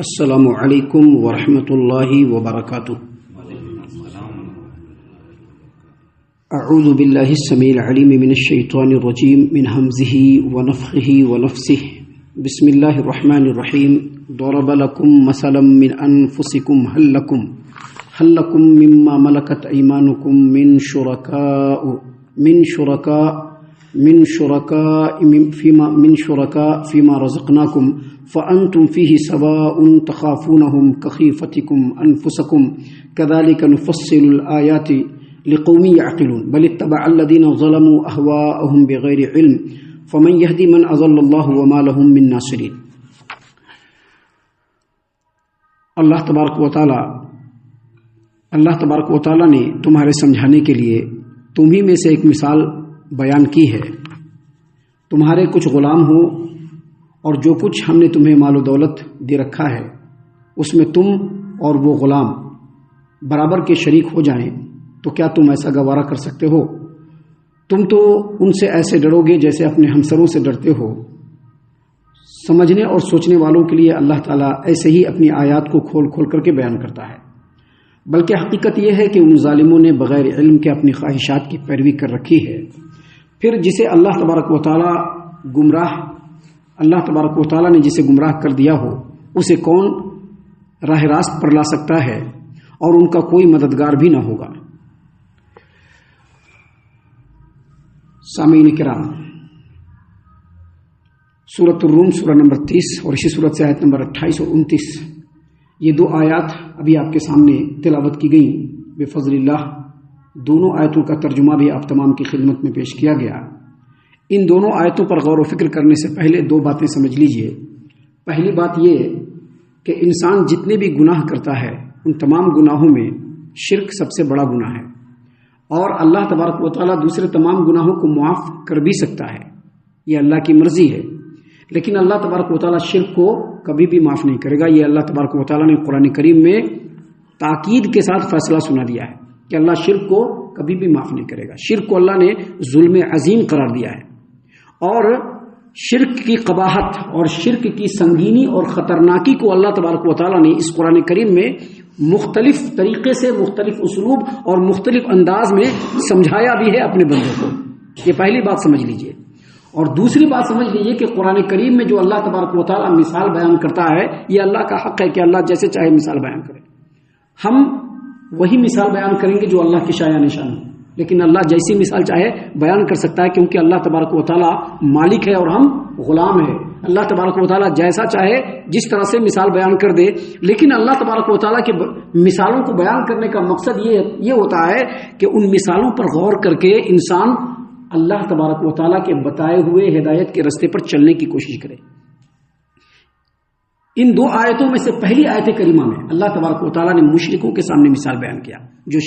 السلام علیکم ورحمۃ اللہ وبرکاتہ۔ اعوذ باللہ السمیع العلیم من الشیطان الرجیم من ہمزہ ونفخہ ونفثہ۔ بسم اللہ الرحمن الرحیم۔ ضرب لکم مثلا من انفسکم هل لکم مما ملکت ایمانکم من شرکاء فیما رزقناکم فأنتم فيه سواء تخافونهم كخيفتكم أنفسكم كذلك نفصل الآيات لقوم يعقلون بل اتبع الذين ظلموا أهواءهم بغير علم فمن يهدي من أضل الله وما لهم من ناصرين۔ اللہ تبارک و تعالی نے تمہارے سمجھانے کے لیے تمہیں میں سے ایک مثال بیان کی ہے۔ تمہارے کچھ غلام ہو اور جو کچھ ہم نے تمہیں مال و دولت دے رکھا ہے اس میں تم اور وہ غلام برابر کے شریک ہو جائیں تو کیا تم ایسا گوارا کر سکتے ہو؟ تم تو ان سے ایسے ڈرو گے جیسے اپنے ہمسروں سے ڈرتے ہو۔ سمجھنے اور سوچنے والوں کے لیے اللہ تعالیٰ ایسے ہی اپنی آیات کو کھول کھول کر کے بیان کرتا ہے، بلکہ حقیقت یہ ہے کہ ان ظالموں نے بغیر علم کے اپنی خواہشات کی پیروی کر رکھی ہے۔ پھر جسے اللہ تبارک و تعالیٰ نے جسے گمراہ کر دیا ہو اسے کون راہ راست پر لا سکتا ہے، اور ان کا کوئی مددگار بھی نہ ہوگا۔ سامعین کرام، سورۃ الروم سورہ نمبر 30 اور اسی سورت سے آیت نمبر 28 اور 29، یہ دو آیات ابھی آپ کے سامنے تلاوت کی گئیں بفضل اللہ۔ دونوں آیتوں کا ترجمہ بھی آپ تمام کی خدمت میں پیش کیا گیا۔ ان دونوں آیتوں پر غور و فکر کرنے سے پہلے دو باتیں سمجھ لیجئے۔ پہلی بات یہ کہ انسان جتنے بھی گناہ کرتا ہے ان تمام گناہوں میں شرک سب سے بڑا گناہ ہے، اور اللہ تبارک و تعالیٰ دوسرے تمام گناہوں کو معاف کر بھی سکتا ہے، یہ اللہ کی مرضی ہے، لیکن اللہ تبارک و تعالیٰ شرک کو کبھی بھی معاف نہیں کرے گا۔ یہ اللہ تبارک و تعالیٰ نے قرآن کریم میں تاکید کے ساتھ فیصلہ سنا دیا ہے کہ اللہ شرک کو کبھی بھی معاف نہیں کرے گا۔ شرک کو اللہ نے ظلم عظیم قرار دیا ہے، اور شرک کی قباحت اور شرک کی سنگینی اور خطرناکی کو اللہ تبارک و تعالیٰ نے اس قرآن کریم میں مختلف طریقے سے، مختلف اسلوب اور مختلف انداز میں سمجھایا بھی ہے اپنے بندوں کو۔ یہ پہلی بات سمجھ لیجئے۔ اور دوسری بات سمجھ لیجئے کہ قرآن کریم میں جو اللہ تبارک و تعالیٰ مثال بیان کرتا ہے یہ اللہ کا حق ہے کہ اللہ جیسے چاہے مثال بیان کرے۔ ہم وہی مثال بیان کریں گے جو اللہ کی شایع نشان ہے، لیکن اللہ جیسی مثال چاہے بیان کر سکتا ہے، کیونکہ اللہ تبارک و تعالیٰ مالک ہے اور ہم غلام ہیں۔ اللہ تبارک و تعالیٰ جیسا چاہے جس طرح سے مثال بیان کر دے، لیکن اللہ تبارک و تعالیٰ کے مثالوں کو بیان کرنے کا مقصد یہ ہوتا ہے کہ ان مثالوں پر غور کر کے انسان اللہ تبارک و تعالیٰ کے بتائے ہوئے ہدایت کے رستے پر چلنے کی کوشش کرے۔ ان دو آیتوں میں سے پہلی آیت کریمہ میں اللہ تبارک و تعالیٰ نے مشرکوں کے سامنے مثال بیان کیا جو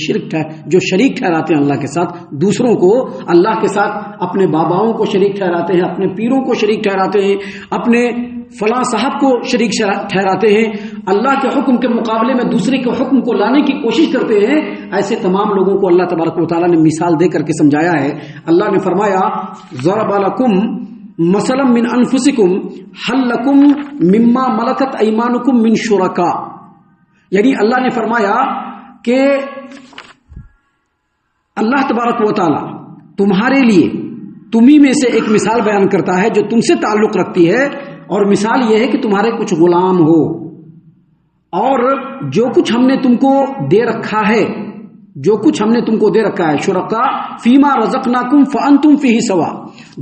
شریک ٹھہراتے ہیں اللہ کے ساتھ دوسروں کو، اللہ کے ساتھ اپنے باباؤں کو شریک ٹھہراتے ہیں، اپنے پیروں کو شریک ٹھہراتے ہیں، اپنے فلاں صاحب کو شریک ٹھہراتے ہیں، اللہ کے حکم کے مقابلے میں دوسرے کے حکم کو لانے کی کوشش کرتے ہیں۔ ایسے تمام لوگوں کو اللہ تبارک و تعالیٰ نے مثال دے کر کے سمجھایا ہے۔ اللہ نے فرمایا ضرب لکم مثلا من انفسکم هل لکم مما ملکت ایمانکم من شرکاء، یعنی اللہ نے فرمایا کہ اللہ تبارک و تعالیٰ تمہارے لیے تمہیں میں سے ایک مثال بیان کرتا ہے جو تم سے تعلق رکھتی ہے، اور مثال یہ ہے کہ تمہارے کچھ غلام ہو، اور جو کچھ ہم نے تم کو دے رکھا ہے، شرکاء فیما رزقناکم فانتم فیہ سوا،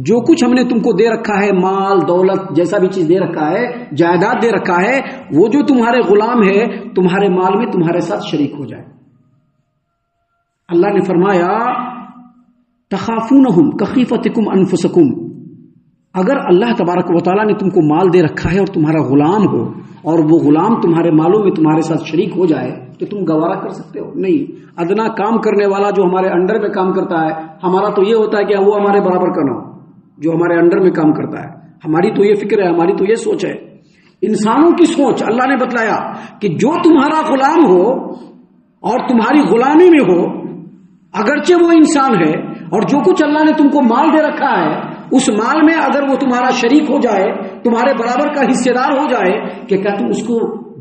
جو کچھ ہم نے تم کو دے رکھا ہے، مال دولت جیسا بھی چیز دے رکھا ہے، جائیداد دے رکھا ہے، وہ جو تمہارے غلام ہے تمہارے مال میں تمہارے ساتھ شریک ہو جائے۔ اللہ نے فرمایا تخافونہم کخیفتکم انفسکم، اگر اللہ تبارک و تعالیٰ نے تم کو مال دے رکھا ہے اور تمہارا غلام ہو، اور وہ غلام تمہارے مالوں میں تمہارے ساتھ شریک ہو جائے تو تم گوارا کر سکتے ہو؟ نہیں۔ ادنا کام کرنے والا جو ہمارے انڈر میں کام کرتا ہے، ہمارا تو یہ ہوتا ہے کہ وہ ہمارے برابر کا نہ ہو، جو ہمارے انڈر میں کام کرتا ہے۔ ہماری تو یہ فکر ہے، ہماری تو یہ سوچ ہے۔ انسانوں کی سوچ اللہ نے بتلایا کہ جو تمہارا غلام ہو اور تمہاری غلامی میں ہو، اگرچہ وہ انسان ہے، اور جو کچھ اللہ نے تم کو مال دے رکھا ہے اس مال میں اگر وہ تمہارا شریک ہو جائے، تمہارے برابر کا حصے دار ہو جائے، کہ کیا تم اس کو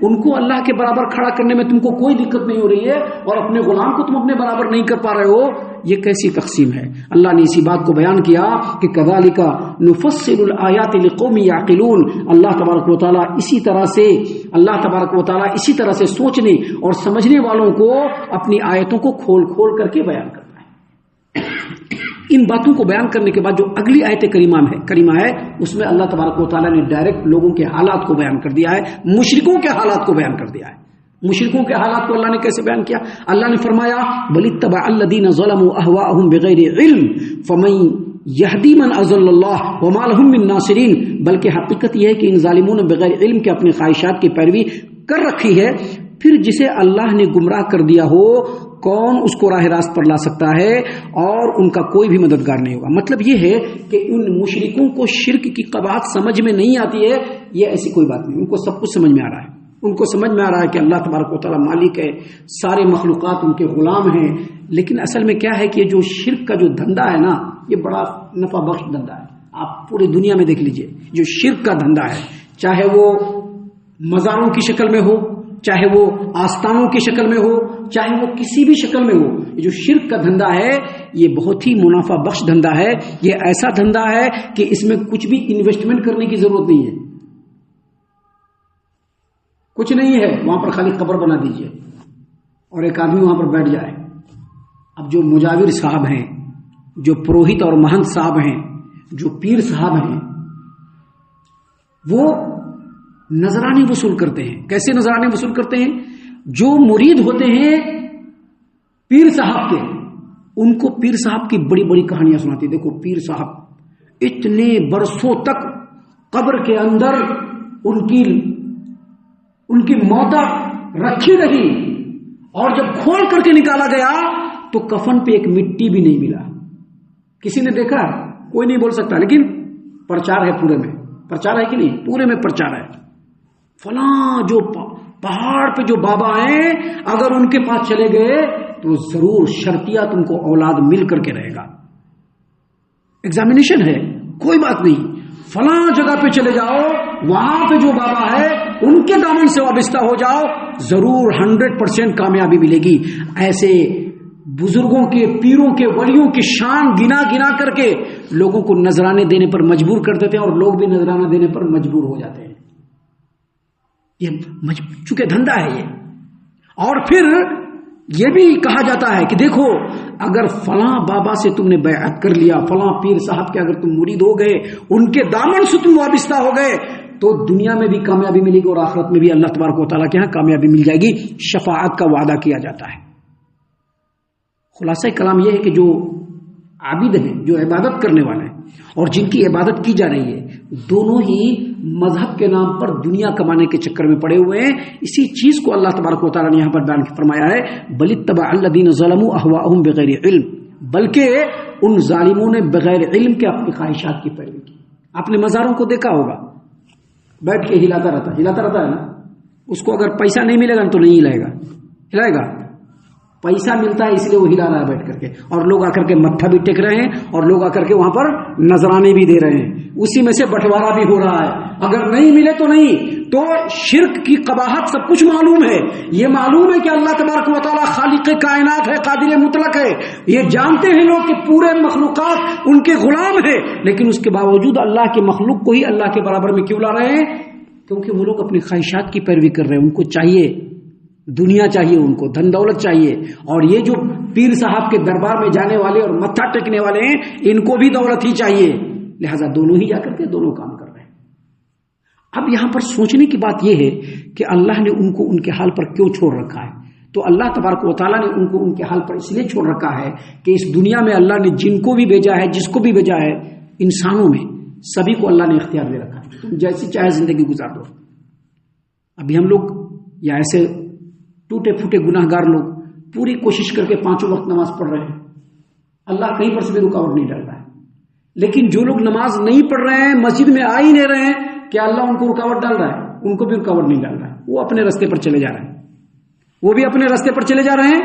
ان کو اللہ کے برابر کھڑا کرنے میں تم کو کوئی دقت نہیں ہو رہی ہے اور اپنے غلام کو تم اپنے برابر نہیں کر پا رہے ہو، یہ کیسی تقسیم ہے؟ اللہ نے اسی بات کو بیان کیا کہ کذالک نفصل الآیات لقوم یعقلون، اللہ تبارک و تعالیٰ اسی طرح اسی طرح سے سوچنے اور سمجھنے والوں کو اپنی آیتوں کو کھول کھول کر کے بیان کرتا ہے۔ ان باتوں کو بیان کرنے کے بعد جو اگلی آیت کریمہ ہے اس میں اللہ تبارک و تعالیٰ نے ڈائریکٹ لوگوں کے حالات کو بیان کر دیا ہے، مشرکوں کے حالات کو بیان کر دیا ہے۔ مشرکوں کے حالات کو اللہ نے کیسے بیان کیا؟ اللہ نے فرمایا بل اتبع الذین ظلموا اهواءهم بغیر علم فمن یہدی من اضل اللہ وما لهم من ناصرین، بلکہ حقیقت یہ ہے کہ ان ظالموں نے بغیر علم کے اپنے خواہشات کی پیروی کر رکھی ہے، پھر جسے اللہ نے گمراہ کر دیا ہو کون اس کو راہ راست پر لا سکتا ہے اور ان کا کوئی بھی مددگار نہیں ہوگا۔ مطلب یہ ہے کہ ان مشرکوں کو شرک کی قباحت سمجھ میں نہیں آتی ہے، یہ ایسی کوئی بات نہیں، ان کو سب کچھ سمجھ میں آ رہا ہے، ان کو سمجھ میں آ رہا ہے کہ اللہ تبارک و تعالیٰ مالک ہے، سارے مخلوقات ان کے غلام ہیں، لیکن اصل میں کیا ہے کہ جو شرک کا جو دھندا ہے نا، یہ بڑا نفع بخش دھندا ہے۔ آپ پوری دنیا میں دیکھ لیجئے، جو شرک کا دھندا ہے، چاہے وہ مزاروں کی شکل میں ہو، چاہے وہ آستانوں کی شکل میں ہو، چاہے وہ کسی بھی شکل میں ہو، جو شرک کا دھندا ہے یہ بہت ہی منافع بخش دھندا ہے۔ یہ ایسا دھندا ہے کہ اس میں کچھ بھی انویسٹمنٹ کرنے کی ضرورت نہیں ہے، کچھ نہیں ہے، وہاں پر خالی قبر بنا دیجئے اور ایک آدمی وہاں پر بیٹھ جائے۔ اب جو مجاور صاحب ہیں، جو پروہت اور مہنت صاحب ہیں، جو پیر صاحب ہیں، وہ نذرانے وصول کرتے ہیں۔ کیسے نذرانے وصول کرتے ہیں؟ جو مرید ہوتے ہیں پیر صاحب کے، ان کو پیر صاحب کی بڑی بڑی کہانیاں سناتی۔ دیکھو پیر صاحب اتنے برسوں تک قبر کے اندر ان کی موتا رکھی رہی اور جب کھول کر کے نکالا گیا تو کفن پہ ایک مٹی بھی نہیں ملا۔ کسی نے دیکھا؟ کوئی نہیں بول سکتا، لیکن پرچار ہے، پورے میں پرچار ہے کہ نہیں؟ پورے میں پرچار ہے۔ فلاں جو پہاڑ پہ جو بابا ہیں، اگر ان کے پاس چلے گئے تو ضرور شرطیہ تم کو اولاد مل کر کے رہے گا، ایگزامینیشن ہے، کوئی بات نہیں، فلاں جگہ پہ چلے جاؤ، وہاں پہ جو بابا ہے ان کے دامن سے وابستہ ہو جاؤ، ضرور 100% کامیابی ملے گی۔ ایسے بزرگوں کے، پیروں کے، ولیوں کی شان گنا گنا کر کے لوگوں کو نذرانے دینے پر مجبور کر دیتے ہیں اور لوگ بھی نذرانہ دینے پر مجبور ہو جاتے ہیں۔ یہ چونکہ دھندا ہے یہ۔ اور پھر یہ بھی کہا جاتا ہے کہ دیکھو اگر فلاں بابا سے تم نے بیعت کر لیا، فلاں پیر صاحب کے اگر تم مرید ہو گئے، ان کے دامن سے تم وابستہ ہو گئے تو دنیا میں بھی کامیابی ملے گی اور آخرت میں بھی اللہ تبارک و تعالیٰ کے ہاں کامیابی مل جائے گی، شفاعت کا وعدہ کیا جاتا ہے۔ خلاصہ کلام یہ ہے کہ جو عابد ہیں، جو عبادت کرنے والے ہیں اور جن کی عبادت کی جا رہی ہے، دونوں ہی مذہب کے نام پر دنیا کمانے کے چکر میں پڑے ہوئے ہیں۔ اسی چیز کو اللہ تبارک و تعالیٰ نے یہاں پر بیان فرمایا ہے، بل اتبع الذین ظلموا اهواءهم بغیر علم، بلکہ ان ظالموں نے بغیر علم کے اپنی خواہشات کی پیروی کی۔ آپ نے مزاروں کو دیکھا ہوگا، بیٹھ کے ہلاتا رہتا ہے نا، اس کو اگر پیسہ نہیں ملے گا تو نہیں ہلائے گا، پیسہ ملتا ہے اس لیے وہ ہلا رہا ہے بیٹھ کر کے، اور لوگ آ کر کے متھا بھی ٹیک رہے ہیں اور لوگ آ کر کے وہاں پر نذرانے بھی دے رہے ہیں، اسی میں سے بٹوارا بھی ہو رہا ہے۔ اگر نہیں ملے تو نہیں، تو شرک کی قباحت سب کچھ معلوم ہے، یہ معلوم ہے کہ اللہ تبارک و تعالیٰ خالق کائنات ہے، قادر مطلق ہے، یہ جانتے ہیں لوگ کہ پورے مخلوقات ان کے غلام ہیں، لیکن اس کے باوجود اللہ کے مخلوق کو ہی اللہ کے برابر میں کیوں لا رہے ہیں؟ کیونکہ وہ لوگ اپنی خواہشات کی پیروی کر رہے ہیں، ان کو چاہیے دنیا چاہیے، ان کو دھن دولت چاہیے، اور یہ جو پیر صاحب کے دربار میں جانے والے اور متھا ٹیکنے والے ہیں ان کو بھی دولت ہی چاہیے، لہذا دونوں ہی جا کر کے دونوں کام کر رہے ہیں۔ اب یہاں پر سوچنے کی بات یہ ہے کہ اللہ نے ان کو ان کے حال پر کیوں چھوڑ رکھا ہے؟ تو اللہ تبارک و تعالیٰ نے ان کو ان کے حال پر اس لیے چھوڑ رکھا ہے کہ اس دنیا میں اللہ نے جن کو بھی بھیجا ہے، جس کو بھی بھیجا ہے، انسانوں میں سبھی کو اللہ نے اختیار دے رکھا ہے، تم جیسی چاہے زندگی گزار دو۔ ابھی ہم لوگ یا ایسے ٹوٹے پھوٹے گناہ گار لوگ پوری کوشش کر کے 5 وقت نماز پڑھ رہے ہیں، اللہ کہیں پر سے بھی رکاوٹ نہیں ڈال رہا ہے، لیکن جو لوگ نماز نہیں پڑھ رہے ہیں، مسجد میں آ ہی نہیں رہے ہیں، کیا اللہ ان کو رکاوٹ ڈال رہا ہے؟ ان کو بھی رکاوٹ نہیں ڈال رہا ہے، وہ اپنے راستے پر چلے جا رہے ہیں، وہ بھی اپنے راستے پر چلے جا رہے ہیں،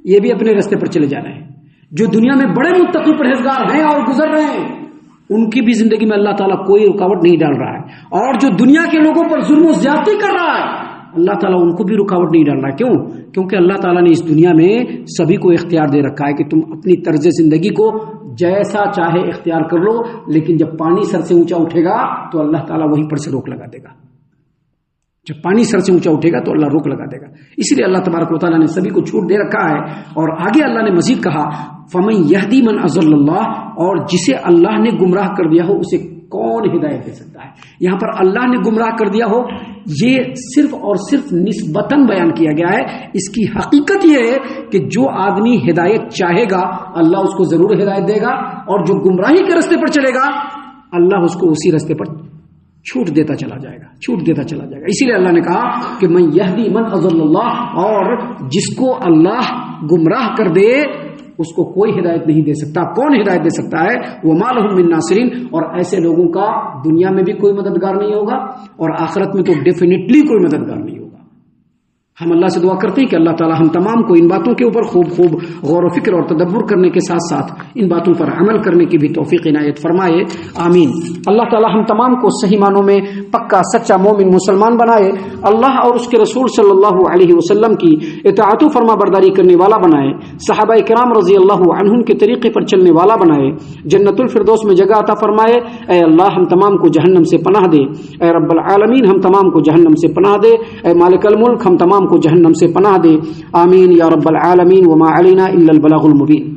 یہ بھی اپنے راستے پر چلے جا رہے ہیں۔ جو دنیا میں بڑے متقی پرہیزگار ہیں اور گزر رہے ہیں، ان کی بھی زندگی میں اللہ تعالیٰ کوئی رکاوٹ نہیں ڈال رہا ہے، اور جو دنیا کے لوگوں پر ظلم و زیادتی کر رہا ہے اللہ تعالیٰ ان کو بھی رکاوٹ نہیں ڈال رہا. کیوں؟ کیونکہ اللہ تعالیٰ نے اس دنیا میں سبھی کو اختیار دے رکھا ہے کہ تم اپنی طرز زندگی کو جیسا چاہے اختیار کر لو، لیکن جب پانی سر سے اونچا اٹھے گا تو اللہ تعالیٰ وہیں پر سے روک لگا دے گا. جب پانی سر سے اونچا اٹھے گا تو اللہ روک لگا دے گا. اس لیے اللہ تبارک و تعالیٰ نے سبھی کو چھوٹ دے رکھا ہے. اور آگے اللہ نے مزید کہا فَمَن يَهْدِي مَنْ أَضَلَّ اللَّهُ، اور جسے اللہ نے گمراہ کر دیا ہو اسے کون ہدایت دے سکتا ہے. یہاں پر اللہ نے گمراہ کر دیا ہو یہ صرف اور صرف نسبتاً بیان کیا گیا ہے. اس کی حقیقت یہ ہے کہ جو آدمی ہدایت چاہے گا اللہ اس کو ضرور ہدایت دے گا، اور جو گمراہی کے راستے پر چلے گا اللہ اس کو اسی راستے پر چھوٹ دیتا چلا جائے گا، چھوٹ دیتا چلا جائے گا. اسی لیے اللہ نے کہا کہ من یہدی من اضل اللہ، اور جس کو اللہ گمراہ کر دے اس کو کوئی ہدایت نہیں دے سکتا. کون ہدایت دے سکتا ہے؟ وما لهم من ناصرین، اور ایسے لوگوں کا دنیا میں بھی کوئی مددگار نہیں ہوگا اور آخرت میں تو ڈیفینیٹلی کوئی مددگار نہیں ہوگا. ہم اللہ سے دعا کرتے ہیں کہ اللہ تعالی ہم تمام کو ان باتوں کے اوپر خوب غور و فکر اور تدبر کرنے کے ساتھ ساتھ ان باتوں پر عمل کرنے کی بھی توفیق عنایت فرمائے. آمین. اللہ تعالی ہم تمام کو صحیح معنوں میں پکا سچا مومن مسلمان بنائے. اللہ اور اس کے رسول صلی اللہ علیہ وسلم کی اطاعت و فرما برداری کرنے والا بنائے. صحابہ کرام رضی اللہ عنہم کے طریقے پر چلنے والا بنائے. جنت الفردوس میں جگہ عطا فرمائے. اے اللہ ہم تمام کو جہنم سے پناہ دے. اے رب العالمین ہم تمام کو جہنم سے پناہ دے. اے مالک الملک ہم تمام کو جہنم سے پناہ دے. آمین یا رب العالمین. وما علینا الا البلاغ المبین.